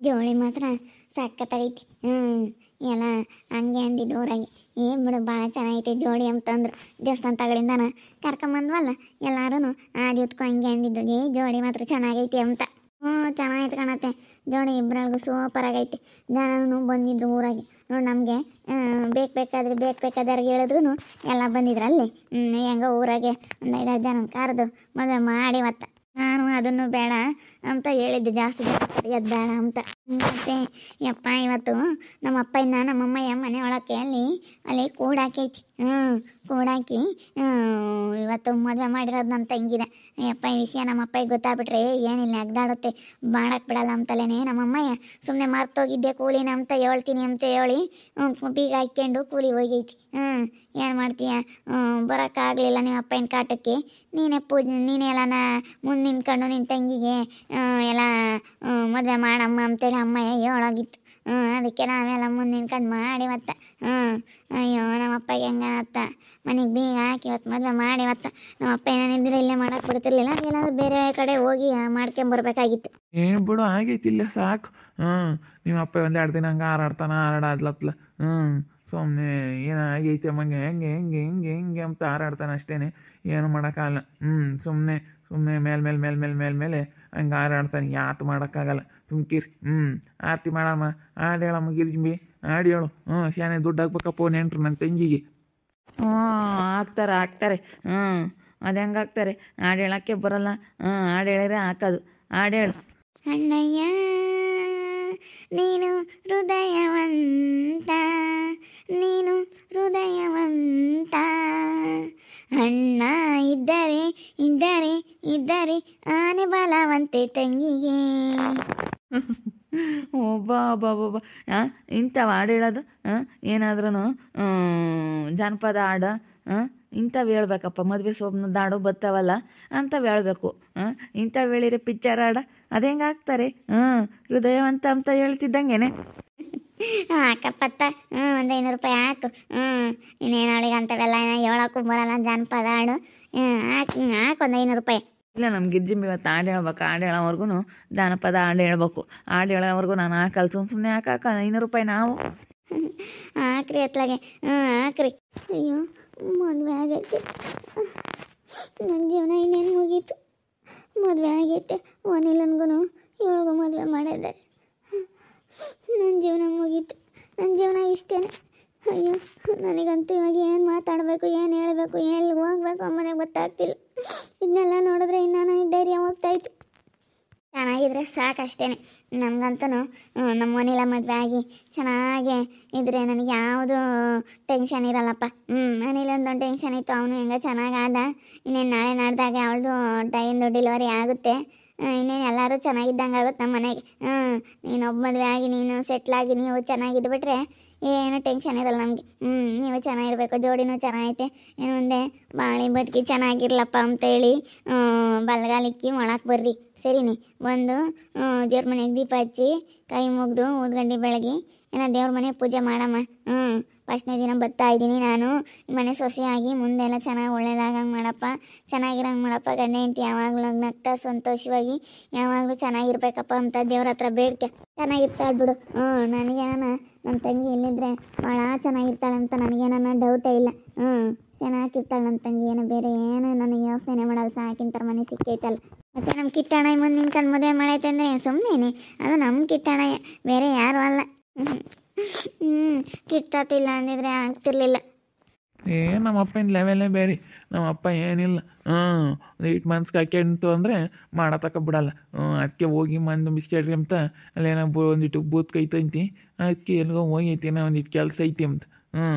ಜೋಡಿ ಮಾತ್ರ ಸಖತ್ತಾಗೈತಿ. ಎಲ್ಲ ಹಂಗೆ ಅಂದಿದ್ದು ಊರಾಗೆ. ಏನು ಬಿಡು ಭಾಳ ಚೆನ್ನಾಗೈತಿ ಜೋಡಿ ಅಂತಂದ್ರು. ದೇವಸ್ಥಾನ ತಗಳಿಂದಾನ ಕರ್ಕೊಂಬಂದ್ವಲ್ಲ ಎಲ್ಲರೂ ಆದಿ ಹೊತ್ಕೊ ಹಂಗೆ ಅಂದಿದ್ದು, ಜೋಡಿ ಮಾತ್ರ ಚೆನ್ನಾಗೈತಿ ಅಂತ. ಚೆನ್ನಾಗೈತೆ ಕಾಣತ್ತೆ ಜೋಡಿ, ಇಬ್ಬರಲ್ಗೂ ಸೂಪರ್ ಆಗೈತಿ. ಜನನು ಬಂದಿದ್ರು ಊರಾಗೆ ನೋಡಿ ನಮಗೆ. ಬೇಕಾದವ್ರಿಗೆ ಹೇಳಿದ್ರು ಎಲ್ಲ ಬಂದಿದ್ರು ಅಲ್ಲಿ. ಹೆಂಗೋ ಊರಾಗೆ ಒಂದು 5-6 ಜನ ಕರೆದು ಮದುವೆ ಮಾಡಿ ಮತ್ತ ನಾನು ಅದನ್ನು ಬೇಡ ಅಂತ ಹೇಳಿದ್ದೆ, ಜಾಸ್ತಿ ಕರೆಯೋದು ಬೇಡ ಅಂತ. ಮತ್ತೆ ಯಪ್ಪ ಇವತ್ತು ನಮ್ಮ ಅಪ್ಪಯ್ಯನ ನಮ್ಮಮ್ಮಯ್ಯ ಮನೆ ಒಳಕ್ಕೆ ಅಲ್ಲಿ ಕೂಡಾಕೈತಿ. ಕೂಡಾಕಿ ಇವತ್ತು ಮದುವೆ ಮಾಡಿರೋದು ನನ್ನ ತಂಗಿದೆ. ಯಪ್ಪ ಈ ವಿಷಯ ನಮ್ಮ ಅಪ್ಪಯ್ಯ ಗೊತ್ತಾಗ್ಬಿಟ್ರೆ ಏನಿಲ್ಲ ಅಗ್ದಾಡುತ್ತೆ, ಮಾಡಕ್ಕೆ ಬಿಡಲ್ಲ ಅಂತಲೇ ನಮ್ಮಮ್ಮಯ್ಯ ಸುಮ್ಮನೆ ಮರ್ತೋಗಿದ್ದೆ ಕೂಲಿನ ಅಂತ ಹೇಳ್ತೀನಿ ಅಂತ ಹೇಳಿ ಬೀಗ ಹಾಕ್ಕೊಂಡು ಕೂಲಿ ಹೋಗೈತಿ. ಏನು ಮಾಡ್ತೀಯ, ಬರೋಕ್ಕಾಗಲಿಲ್ಲ ನಿಮ್ಮ ಅಪ್ಪಯ್ಯನ ಕಾಟಕ್ಕೆ. ನೀನೇ ಎಲ್ಲನ ಮುಂದೆ ನಿಂತ್ಕೊಂಡು ನಿನ್ನ ತಂಗಿಗೆ ಎಲ್ಲ ಮದುವೆ ಮಾಡಮ್ಮ ಅಂತೇಳಿ ಅಮ್ಮಯ್ಯ ಹೇಳೋಗಿತ್ತು. ಅದಕ್ಕೆ ನಾವೆಲ್ಲ ಮುಂದೆ ನಿಂತ್ಕೊಂಡು ಮಾಡಿ ಮತ್ತೆ. ಅಯ್ಯೋ ನಮ್ಮ ಅಪ್ಪಗೆ ಹೆಂಗತ್ತ ಮನೆಗೆ ಬೀಗ ಹಾಕಿ ಇವತ್ತು ಮದುವೆ ಮಾಡಿ ಇವತ್ತು. ನಮ್ಮ ಅಪ್ಪ ಏನೇನಿದ್ರೆ ಇಲ್ಲೇ ಮಾಡಕ್ಕೆ ಬಿಡ್ತಿರ್ಲಿಲ್ಲ, ಏನಾದರೂ ಬೇರೆ ಕಡೆ ಹೋಗಿ ಮಾಡ್ಕೊಂಬರ್ಬೇಕಾಗಿತ್ತು. ಏನು ಬಿಡು ಆಗೈತಿ ಇಲ್ಲೇ ಸಾಕು. ನಿಮ್ಮ ಅಪ್ಪ 1-2 ದಿನ ಹಂಗೆ ಹಾರಾಡ್ತಾನ ಸುಮ್ಮನೆ ಏನಾಗೈತೆ ಅಮ್ಮಂಗೆ ಹೆಂಗೆ ಅಂತ ಹಾರಾಡ್ತಾನೆ ಅಷ್ಟೇ, ಏನು ಮಾಡೋಕ್ಕಾಗಲ್ಲ. ಸುಮ್ಮನೆ ಮೇಲೆ ಹಂಗೆ ಹಾರಾಡ್ತಾನೆ, ಯಾತು ಮಾಡೋಕ್ಕಾಗಲ್ಲ. ಸುಮ್ಕಿರಿ. ಆರತಿ ಮಾಡಮ್ಮ, ಹಾಡು ಹೇಳಮ್ಮ ಗಿರ್ಜಿಂಬಿ, ಹಾಡು ಹೇಳು. ಶಾನೆ ದುಡ್ಡು ಹಾಕ್ಬೇಕಪ್ಪ ನೆಂಟ್ರು ನನ್ನ ತಂಗಿಗೆ. ಹಾಕ್ತಾರೆ. ಅದು ಹೆಂಗೆ ಹಾಕ್ತಾರೆ, ಹಾಡು ಹೇಳೋಕ್ಕೆ ಬರಲ್ಲ. ಹಾಡು ಹೇಳಿದ್ರೆ ಹಾಕೋದು. ಹಾಡು ಹೇಳು. ಅಣ್ಣಯ್ಯ ನೀನು ಹೃದಯವಂತ, ನೀನು ಹೃದಯವಂತ, ಅಣ್ಣ ಇದ್ದರೆ ಆನೆ ಬಲವಂತೆ ತಂಗಿಗೆ. ಒಬ್ಬ ಇಂಥವು ಹಾಡು ಹೇಳೋದು ಏನಾದ್ರೂ ಜಾನಪದ ಹಾಡು ಇಂಥವು ಹೇಳ್ಬೇಕಪ್ಪ. ಮದುವೆ ಸೊಪ್ಪನದ ಹಾಡು ಬರ್ತಾವಲ್ಲ ಅಂಥವು ಹೇಳ್ಬೇಕು. ಇಂಥವು ಹೇಳಿದ್ರೆ ಪಿಕ್ಚರ್ ಹಾಡು ಅದು ಹೆಂಗೆ ಹಾಕ್ತಾರೆ? ಹೃದಯವಂತ ಅಂತ ಹೇಳ್ತಿದ್ದಂಗೆನೆ. ಹಾಕಪ್ಪತ್ತ. ಒಂದು 500 ರೂಪಾಯಿ ಹಾಕು. ಇನ್ನೇನು ಅವಳಿಗೆ ಅಂಥವೆಲ್ಲ ಹೇಳೋಕ್ಕೂ ಬರಲ್ಲ ಜಾನಪದ ಹಾಡು. ಹಾಕು ಒಂದು 500 ರೂಪಾಯಿ. ಇಲ್ಲ, ನಮ್ಗೆ ಗಿರ್ಜಿಂಬಿ ಇವತ್ತು ಹಾಡು ಹೇಳ್ಬೇಕು. ಹಾಡು ಹೇಳೋವರೆಗೂ ಜಾನಪದ ಹಾಡು ಹೇಳ್ಬೇಕು. ಹಾಡು ಹೇಳೋವರೆಗೂ ನಾನು ಹಾಕಲ್ಲ. ಸುಮ್ಮನೆ ಹಾಕ 500 ರೂಪಾಯಿ ನಾವು ಹಾಕ್ರಿ ಅತ್ಲಾಗೆ. ಹಾಕ್ರಿ. ಅಯ್ಯೋ ಮದುವೆ ಆಗೈತೆ, ನನ್ನ ಜೀವನ ಇನ್ನೇನು ಮುಗೀತು. ಮದುವೆ ಆಗೈತೆ, ಒನಿಲನ್ಗೂ ಇವಳಿಗೂ ಮದುವೆ ಮಾಡಿದ್ದಾರೆ. ನನ್ನ ಜೀವನ ಮುಗೀತು. ನನ್ನ ಜೀವನ ಇಷ್ಟೇ. ಅಯ್ಯೋ ನನಗಂತೂ ಇವಾಗ ಏನು ಮಾತಾಡಬೇಕು, ಏನು ಹೇಳಬೇಕು, ಎಲ್ಲಿ ಹೋಗ್ಬೇಕು ಅಮ್ಮನೆಗೆ ಗೊತ್ತಾಗ್ತಿಲ್ಲ. ಇದನ್ನೆಲ್ಲ ನೋಡಿದ್ರೆ ಇನ್ನೂ ಧೈರ್ಯ ಹೋಗ್ತಾಯಿತ್ತು. ಚೆನ್ನಾಗಿದ್ರೆ ಸಾಕಷ್ಟೇ ನಮಗಂತೂ. ನಮ್ಮ ಮನೇಲ ಮದುವೆ ಆಗಿ ಚೆನ್ನಾಗೆ ಇದ್ರೆ ನನಗೆ ಯಾವುದು ಟೆನ್ಷನ್ ಇರಲ್ಲಪ್ಪ. ಮನೇಲೊಂದೊಂದು ಟೆನ್ಷನ್ ಇತ್ತು. ಅವನು ಹೆಂಗೆ ಚೆನ್ನಾಗಾದ. ಇನ್ನೇನು ನಾಳೆ ನಾಡ್ದಾಗ ಅವಳದು ಟೈಮ್ದು ಡೆಲಿವರಿ ಆಗುತ್ತೆ. ಇನ್ನೇನು ಎಲ್ಲರೂ ಚೆನ್ನಾಗಿದ್ದಂಗೆ ಆಗುತ್ತೆ ನಮ್ಮ ಮನೆಗೆ. ನೀನೊಬ್ಬ ಮದುವೆ ಆಗಿ ನೀನು ಸೆಟ್ಲಾಗಿ ನೀವು ಚೆನ್ನಾಗಿದ್ದುಬಿಟ್ರೆ ಏನು ಟೆನ್ಷನ್ ಇರಲ್ಲ ನಮಗೆ. ನೀವು ಚೆನ್ನಾಗಿರ್ಬೇಕು, ಜೋಡಿನೂ ಚೆನ್ನಾಗೈತೆ, ಏನು ಮುಂದೆ ಬಾಳಿ ಬದುಕಿ ಚೆನ್ನಾಗಿರ್ಲಪ್ಪ ಅಂತೇಳಿ ಬಲಗಾಲಿಕ್ಕಿ ಒಳಕ್ಕೆ ಬರ್ರಿ ಸರಿನಿ. ಬಂದು ದೇವ್ರ ಮನೆಗೆ ದೀಪ ಹಚ್ಚಿ ಕೈ ಮುಗಿದು ಊದ್ಗಂಡಿ ಬೆಳಗ್ಗೆ ಏನೋ ದೇವ್ರ ಮನೆ ಪೂಜೆ ಮಾಡಮ್ಮ. ಫಸ್ಟ್ನೇ ದಿನ ಬರ್ತಾ ಇದ್ದೀನಿ ನಾನು ಮನೆ ಸೊಸೆಯಾಗಿ. ಮುಂದೆಲ್ಲ ಚೆನ್ನಾಗಿ ಒಳ್ಳೇದಾಗಂಗೆ ಮಾಡಪ್ಪ, ಚೆನ್ನಾಗಿರಂಗೆ ಮಾಡಪ್ಪ. ಗಂಡ ಹೆಂಡತಿ ಯಾವಾಗಲೂ ನಗ್ತಾ ಸಂತೋಷವಾಗಿ ಯಾವಾಗಲೂ ಚೆನ್ನಾಗಿರ್ಬೇಕಪ್ಪ ಅಂತ ದೇವ್ರ ಹತ್ರ ಬೇಡಿಕೆ. ಚೆನ್ನಾಗಿರ್ತಾಳೆ ಬಿಡು. ನನಗೇನ ನನ್ನ ತಂಗಿ ಇಲ್ಲಿದ್ರೆ ಭಾಳ ಚೆನ್ನಾಗಿರ್ತಾಳೆ ಅಂತ ನನಗೇನ ಡೌಟೇ ಇಲ್ಲ. ಚೆನ್ನಾಗಿರ್ತಾಳೆ ನನ್ನ ತಂಗಿ. ಏನು ಬೇರೆ ಏನು ನನಗೆ ಯೋಚನೆ ಮಾಡಲ್ಲ. ಸಾಕಿಂತರ ಮನೆ ಸಿಕ್ಕೈತಲ್ಲ. ಮತ್ತು ನಮ್ಮ ಕಿಟ್ಟಣ್ಣ ಮುಂದೆ ನಿಂತ್ಕೊಂಡು ಮದುವೆ ಮಾಡೈತೆ ಅಂದರೆ ಸುಮ್ಮನೆ ಅದು ನಮ್ಮ ಕಿಟ್ಟಣ್ಣ, ಬೇರೆ ಯಾರು ಅಲ್ಲ. ಕಿಟ್ಟತ್ತಿಲ್ಲ ಅಂದಿದ್ರೆ ಆಗ್ತಿರ್ಲಿಲ್ಲ. ನಮ್ಮ ಅಪ್ಪನ ಲೆವೆಲೇ ಬೇರೆ. ನಮ್ಮ ಅಪ್ಪ ಏನಿಲ್ಲ, 8 ಮಂತ್ಸ್ಗೆ ಹಾಕ್ಯಂತು ಅಂದರೆ ಮಾಡತಕ್ಕ ಬಿಡಲ್ಲ. ಅದಕ್ಕೆ ಹೋಗಿ ಮಂದು ಬಿಸ್ಕೆಟ್ರಿ ಅಂತ ಅಲ್ಲೇನೋ ಒಂದಿಟ್ಟು ಬೂತ್ ಕೈತೈತಿ, ಅದಕ್ಕೆ ಎಲ್ಗೋ ಹೋಗೈತಿ ನಾ ಒಂದಿಟ್ಟು ಕೆಲಸ ಐತಿ ಅಂತ.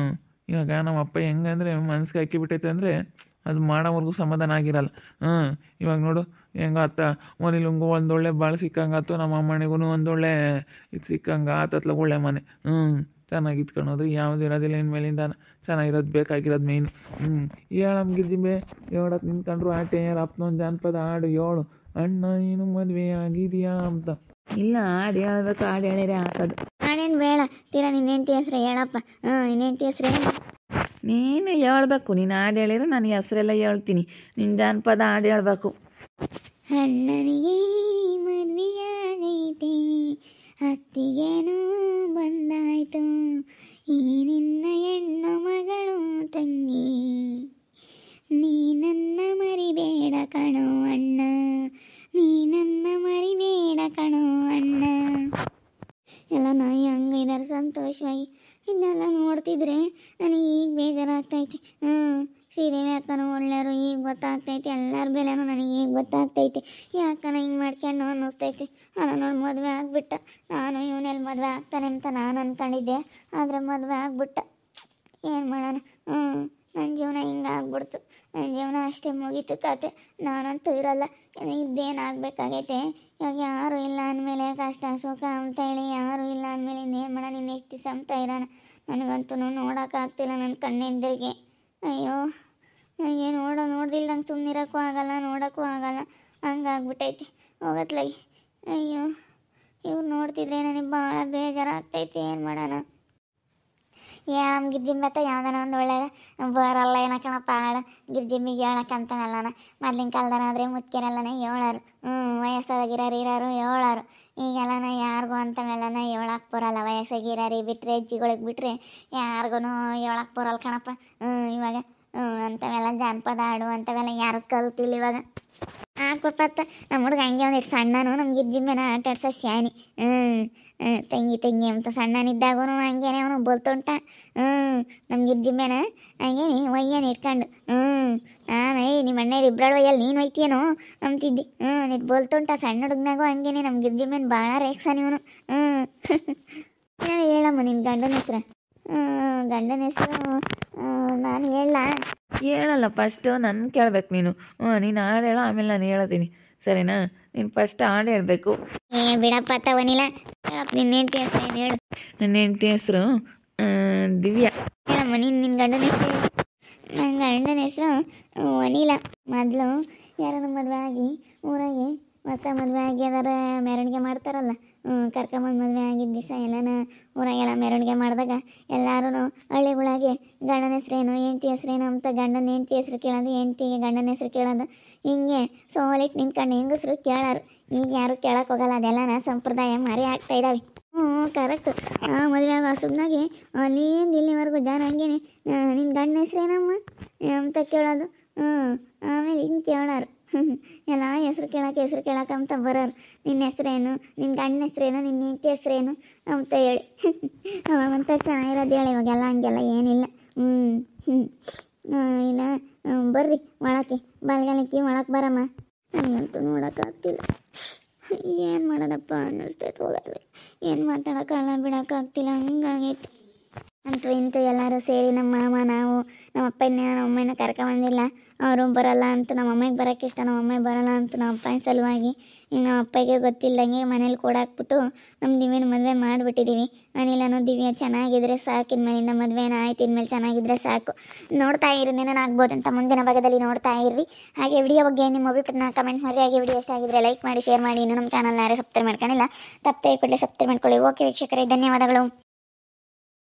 ಇವಾಗ ನಮ್ಮ ಅಪ್ಪ ಹೆಂಗಂದರೆ ಮನ್ಸಿಗೆ ಹಾಕಿಬಿಟ್ಟೈತೆ ಅಂದರೆ ಅದು ಮಾಡೋವರೆಗೂ ಸಮಾಧಾನ ಆಗಿರಲ್ಲ. ಇವಾಗ ನೋಡು ಹೆಂಗೆ ಆತ ಮನೇಲಿಂಗೂ ಒಂದೊಳ್ಳೆ ಭಾಳ ಸಿಕ್ಕಂಗಾತು, ನಮ್ಮ ಅಮ್ಮನಿಗೂ ಒಂದೊಳ್ಳೆ ಇದು ಸಿಕ್ಕಂಗೆ ಆತತ್ಲ ಒಳ್ಳೆ ಮನೆ. ಚೆನ್ನಾಗಿ ಇತ್ಕೊಳೋದ್ರಿ ಯಾವ್ದು ಇರೋದಿಲ್ಲ. ಇನ್ಮೇಲಿಂದ ಚೆನ್ನಾಗಿರೋದು ಬೇಕಾಗಿರೋದು ಮೇಯ್ನು. ಹೇಳಮ್ಗಿದ್ದಿಬೆ ಹೇಳಕ್ಕೆ ನಿಂತ್ಕೊಂಡ್ರು ಆಟೆ ಅಪ್ಪನೊಂದು ಜಾನಪದ ಹಾಡು ಹೇಳು. ಅಣ್ಣ ನೀನು ಮದುವೆ ಆಗಿದೆಯಾ ಅಂತ. ಇಲ್ಲ, ಹಾಡು ಹೇಳ್ಬೇಕು. ಹಾಡು ಹೇಳಿದ್ರೆ ಹಾಕೋದು. ಹಾಡೇನು ಬೇಡ, ತೀರಾ ನಿನ್ನ ಹೆಂಡತಿ ಹೆಸ್ರು ಹೇಳಪ್ಪ. ನಿನ್ನ ಹೆಂಡತಿ ಹೆಸ್ರು ಏನು? ನೀನು ಹೇಳ್ಬೇಕು. ನೀನು ಹಾಡು ಹೇಳಿದ್ರೆ ನಾನು ಹೆಸರೆಲ್ಲ ಹೇಳ್ತೀನಿ. ನಿನ್ನ ಜಾನಪದ ಹಾಡು ಹೇಳ್ಬೇಕು. ಅಣ್ಣನಿಗೆ ಮದುವೆಯಾಗೈತೆ, ಹೊತ್ತಿಗೆನೂ ಬಂದಾಯ್ತು ಈ ನಿನ್ನ ಹೆಣ್ಣು ಮಗಳು ತಂಗಿ, ನೀ ನನ್ನ ಮರಿಬೇಡ ಕಣೋ ಅಣ್ಣ, ನೀ ನನ್ನ ಮರಿಬೇಡ ಕಣೋ ಅಣ್ಣ. ಎಲ್ಲ ನಾಯಿ ಹಂಗಿದ್ದಾರೆ ಸಂತೋಷವಾಗಿ. ಇದನ್ನೆಲ್ಲ ನೋಡ್ತಿದ್ರೆ ನನಗೆ ಈಗ ಬೇಜಾರಾಗ್ತೈತಿ. ಶ್ರೀದೇವಿ ಅಕ್ಕನೂ ಒಳ್ಳೆಯವರು, ಈಗ ಗೊತ್ತಾಗ್ತೈತಿ ಎಲ್ಲರ ಬೆಲೆನೂ ನನಗೆ ಈಗ ಗೊತ್ತಾಗ್ತೈತಿ. ಯಾಕನ ಹಿಂಗೆ ಮಾಡ್ಕೊಂಡು ಅನ್ನಿಸ್ತೈತಿ. ಅಲ್ಲ ನೋಡಿ, ಮದುವೆ ಆಗಿಬಿಟ್ಟ. ನಾನು ಇವನೆಲ್ಲಿ ಮದುವೆ ಆಗ್ತಾನೆ ಅಂತ ನಾನು ಅಂದ್ಕೊಂಡಿದ್ದೆ, ಆದರೆ ಮದುವೆ ಆಗ್ಬಿಟ್ಟ. ಏನು ಮಾಡೋಣ. ನನ್ನ ಜೀವನ ಹಿಂಗೆ ಆಗ್ಬಿಡ್ತು. ನನ್ನ ಜೀವನ ಅಷ್ಟೇ ಮುಗೀತು ಕತೆ. ನಾನಂತೂ ಇರಲ್ಲ. ಇದ್ದೇನು ಆಗಬೇಕಾಗೈತೆ. ಇವಾಗ ಯಾರೂ ಇಲ್ಲ ಅಂದಮೇಲೆ ಕಷ್ಟ ಸುಖ ಅಂತ ಹೇಳಿ ಯಾರೂ ಇಲ್ಲ ಅಂದಮೇಲೆ ಇನ್ನೇನು ಮಾಡೋಣ. ಇನ್ನು ಎಷ್ಟು ದಿವಸ ಅಂತ ಇರೋಣ. ನನಗಂತೂ ನೋಡೋಕ್ಕಾಗ್ತಿಲ್ಲ ನನ್ನ ಕಣ್ಣೆಂದ್ರಿಗೆ. ಅಯ್ಯೋ, ನನಗೆ ನೋಡ್ದಿಲ್ದಂಗೆ ಸುಮ್ಮನಿರೋಕ್ಕೂ ಆಗಲ್ಲ, ನೋಡೋಕ್ಕೂ ಆಗಲ್ಲ, ಹಂಗಾಗ್ಬಿಟ್ಟೈತಿ ಹೋಗತ್ಲಾಗಿ. ಅಯ್ಯೋ, ಇವ್ರು ನೋಡ್ತಿದ್ರೆ ನನಗೆ ಭಾಳ ಬೇಜಾರಾಗ್ತೈತಿ. ಏನು ಮಾಡೋಣ. ಹೇಳಮ್ಮ ಗಿರ್ಜಿಂಬತ್ತ ಯಾವ್ದಾನ ಒಂದು ಒಳ್ಳೇದು ಬರಲ್ಲ ಏನೋ ಕಣಪ್ಪ ಹಾಡು. ಗಿರ್ಜಿಂಬಿಗೆ ಹೇಳಕ್ಕಂತವಲ್ಲನ ಮೊದ್ಲಿನ ಕಾಲದನಾದರೆ ಮುತ್ಕೆನೆಲ್ಲನ ಹೇಳೋರು. ವಯಸ್ಸಾಗಿರೋರು ಹೇಳೋರು. ಈಗೆಲ್ಲನ ಯಾರಿಗೂ ಅಂಥವೆಲ್ಲನ ಹೇಳಕ್ಕೆ ಬರೋಲ್ಲ. ವಯಸ್ಸಾಗಿರೋರಿಗೆ ಬಿಟ್ಟರೆ ಅಜ್ಜಿಗಳಿಗೆ ಬಿಟ್ಟರೆ ಯಾರಿಗೂ ಹೇಳಕ್ಕೆ ಬರೋಲ್ಲ ಕಣಪ್ಪ. ಇವಾಗ ಅಂಥವೆಲ್ಲ ಜಾನಪದ ಹಾಡು ಅಂಥವೆಲ್ಲ ಯಾರು ಕಲ್ತಿಲ್ಲ ಇವಾಗ. ಹಾಕ್ಬಪ್ಪತ್ತ ನಮ್ಮ ಹುಡುಗ ಹಂಗೆ ಒಂದಿಟ್ಟು ಸಣ್ಣನು ನಮ್ಮ ಗಿರ್ಜಿಂಬೆನ ಆಟ ಆಡ್ಸೋ ಸ್ಯಾನಿ. ತಂಗಿ ಅಂತ ಸಣ್ಣನಿದ್ದಾಗೂ ಹಂಗೇನೆ ಅವನು ಬೋಲ್ತುಂಟ. ನಮ್ಮ ಗಿರ್ಜಿಂಬೆನ ಹಂಗೇನೆ ಒಯ್ಯನ ಇಟ್ಕೊಂಡು ನಾನು ನಿಮ್ಮ ಅಣ್ಣೇರು ಇಬ್ಬರಳು ಒಯ್ಯಲ್ಲಿ ನೀನು ಒಯ್ತೀಯೇನೋ ಅಂತಿದ್ದೆ. ನಿಟ್ಟು ಬೋಲ್ತುಂಟ ಸಣ್ಣ ಹುಡುಗನಾಗೂ ಹಂಗೇನೆ ನಮ್ಮ ಗಿರ್ಜಿಂಬೆನ ಭಾಳ ರೇಕ್ಸಾನ ಇವನು. ಹೇಳಮ್ಮ ನಿನ್ನ ಗಂಡನ ಹೆಸ್ರು. ಗಂಡನ ಹೆಸರು ನಾನು ಹೇಳಲ್ಲ, ಫಸ್ಟು ನನ್ನ ಕೇಳ್ಬೇಕು ನೀನು. ನೀನು ಹಾಡು ಹೇಳು, ಆಮೇಲೆ ನಾನು ಹೇಳ್ತೀನಿ, ಸರಿನಾ? ನೀನು ಫಸ್ಟ್ ಹಾಡು ಹೇಳಬೇಕು. ಬಿಡಪ್ಪ ತವನಿಲ್ಲ. ಹೇಳಪ್ಪ ನಿನ್ನ ಹೆಂಡತಿ ಹೆಸರು ಏನು ಹೇಳು. ನನ್ನ ಹೆಂಡತಿ ಹೆಸರು ದಿವ್ಯಾ. ಹೇಳಮ್ಮ ನಿನ್ನ ಗಂಡನ ಹೆಸರು ಹೇಳು. ನನ್ನ ಗಂಡನ ಹೆಸರು ಅನಿಲ. ಮೊದಲು ಯಾರನ್ನ ಮದುವೆ ಆಗಿ ಊರಾಗೆ ಹೊಸ ಮದುವೆ ಆಗಿ ಅದರ ಮೆರವಣಿಗೆ ಮಾಡ್ತಾರಲ್ಲ, ಕರ್ಕೊಂಬಂದು ಮದುವೆ ಆಗಿದ್ದ ದಿವಸ ಎಲ್ಲನ ಊರಾಗೆಲ್ಲ ಮೆರವಣಿಗೆ ಮಾಡಿದಾಗ ಎಲ್ಲರೂ ಹಳ್ಳಿಗಳಾಗೆ ಗಂಡನ ಹೆಸ್ರೇನು ಹೆಂಡತಿ ಹೆಸ್ರೇನು ಅಂತ ಗಂಡನ ಹೆಂಡತಿ ಹೆಸ್ರು ಕೇಳೋದು, ಹೆಂಡತಿಗೆ ಗಂಡನ ಹೆಸ್ರು ಕೇಳೋದು. ಹಿಂಗೆ ಸೋಲಿಟ್ಟು ನಿಂತ್ಕೊಂಡು ಹೆಂಗಸ್ರು ಕೇಳೋರು. ಈಗ ಯಾರು ಕೇಳಕ್ಕೆ ಹೋಗಲ್ಲ. ಅದೆಲ್ಲನ ಸಂಪ್ರದಾಯ ಮರೆ ಆಗ್ತಾ ಇದ್ದಾವೆ. ಕರೆಕ್ಟ್. ಮದುವೆ ಆಗೋ ಹಸುಬ್ನಾಗೆ ಅಲ್ಲಿಂದ ಇಲ್ಲಿವರೆಗೂ ಜನ ಹಂಗೇನೆ ನಿನ್ನ ಗಂಡನ ಹೆಸ್ರೇನಮ್ಮ ಅಂತ ಕೇಳೋದು. ಆಮೇಲೆ ಹಿಂಗೆ ಕೇಳೋರು ಎಲ್ಲ ಹೆಸ್ರು ಕೇಳಕ್ಕೆ ಅಂತ ಬರೋರು. ನಿನ್ನ ಹೆಸ್ರೇನು, ನಿನ್ನ ಗಂಡನ ಹೆಸ್ರೇನು, ನಿನ್ನ ಹೆಂಡತಿ ಹೆಸ್ರೇನು ಅಂತ ಹೇಳಿ. ಅವಾಗಂತ ಚೆನ್ನಾಗಿರೋದು ಹೇಳಿ. ಇವಾಗೆಲ್ಲ ಹಂಗೆಲ್ಲ ಏನಿಲ್ಲ. ಇನ್ನು ಬರ್ರಿ ಒಳಕ್ಕೆ ಬಲ್ಗಾಲಕ್ಕಿ ಒಳಕ್ಕೆ ಬರಮ್ಮ. ನನಗಂತೂ ನೋಡೋಕ್ಕಾಗ್ತಿಲ್ಲ. ಏನು ಮಾಡೋದಪ್ಪ ಅನ್ನಿಸ್ತೈತೆ ಹೋಗೋದು. ಏನು ಮಾತಾಡೋಕ್ಕಲ್ಲ, ಬಿಡೋಕ್ಕಾಗ್ತಿಲ್ಲ, ಹಂಗಾಗೈತೆ. ಅಂತೂ ಇಂತೂ ಎಲ್ಲರೂ ಸೇರಿ ನಮ್ಮ ಮಾಮ ನಾವು ನಮ್ಮ ಅಮ್ಮನ ಕರ್ಕೊಂಬಂದಿಲ್ಲ. ಅವರು ಬರೋಲ್ಲ ಅಂತ ನಮ್ಮ ಅಮ್ಮಗೆ ಬರೋಕ್ಕೆ ಇಷ್ಟ, ನಮ್ಮ ಅಮ್ಮಗೆ ಬರೋಲ್ಲ ಅಂತ ನಮ್ಮ ಅಪ್ಪನ ಸಲುವಾಗಿ ಈಗ ನಮ್ಮ ಅಪ್ಪಗೆ ಗೊತ್ತಿಲ್ಲದಂಗೆ ಮನೇಲಿ ಕೊಡಾಕ್ಬಿಟ್ಟು ನಮ್ಮ ದಿವ್ಯನ ಮದುವೆ ಮಾಡಿಬಿಟ್ಟಿದ್ದೀವಿ. ಅನಿಲನು ದಿವ್ಯ ಚೆನ್ನಾಗಿದ್ರೆ ಸಾಕು. ಇನ್ಮೇಲಿಂದ ಮದುವೆನ ಆಯ್ತು, ಇನ್ಮೇಲೆ ಚೆನ್ನಾಗಿದ್ರೆ ಸಾಕು. ನೋಡ್ತಾ ಇರಿ, ಏನೇನು ಆಗ್ಬೋದಂತ ಮುಂದಿನ ಭಾಗದಲ್ಲಿ ನೋಡ್ತಾ ಇರ್ರಿ. ಹಾಗೆ ವಿಡಿಯೋ ಬಗ್ಗೆ ನಿಮ್ಮ ಅಭಿಪ್ರಾಯನ ಕಮೆಂಟ್ ಮಾಡಿ. ಹಾಗೆ ವಿಡಿಯೋ ಇಷ್ಟ ಆಗಿದ್ರೆ ಲೈಕ್ ಮಾಡಿ, ಶೇರ್ ಮಾಡಿ. ಇನ್ನು ನಮ್ಮ ಚಾನಲ್ನ ಯಾರೇ ಸಬ್ಸ್ಕ್ರೈಬ್ ಮಾಡ್ಕೊಂಡಿಲ್ಲ ತಪ್ಪದೆ ಕೂಡಲೇ ಸಬ್ಸ್ಕ್ರೈಬ್ ಮಾಡ್ಕೊಳ್ಳಿ. ಓಕೆ ವೀಕ್ಷಕರೇ, ಧನ್ಯವಾದಗಳು.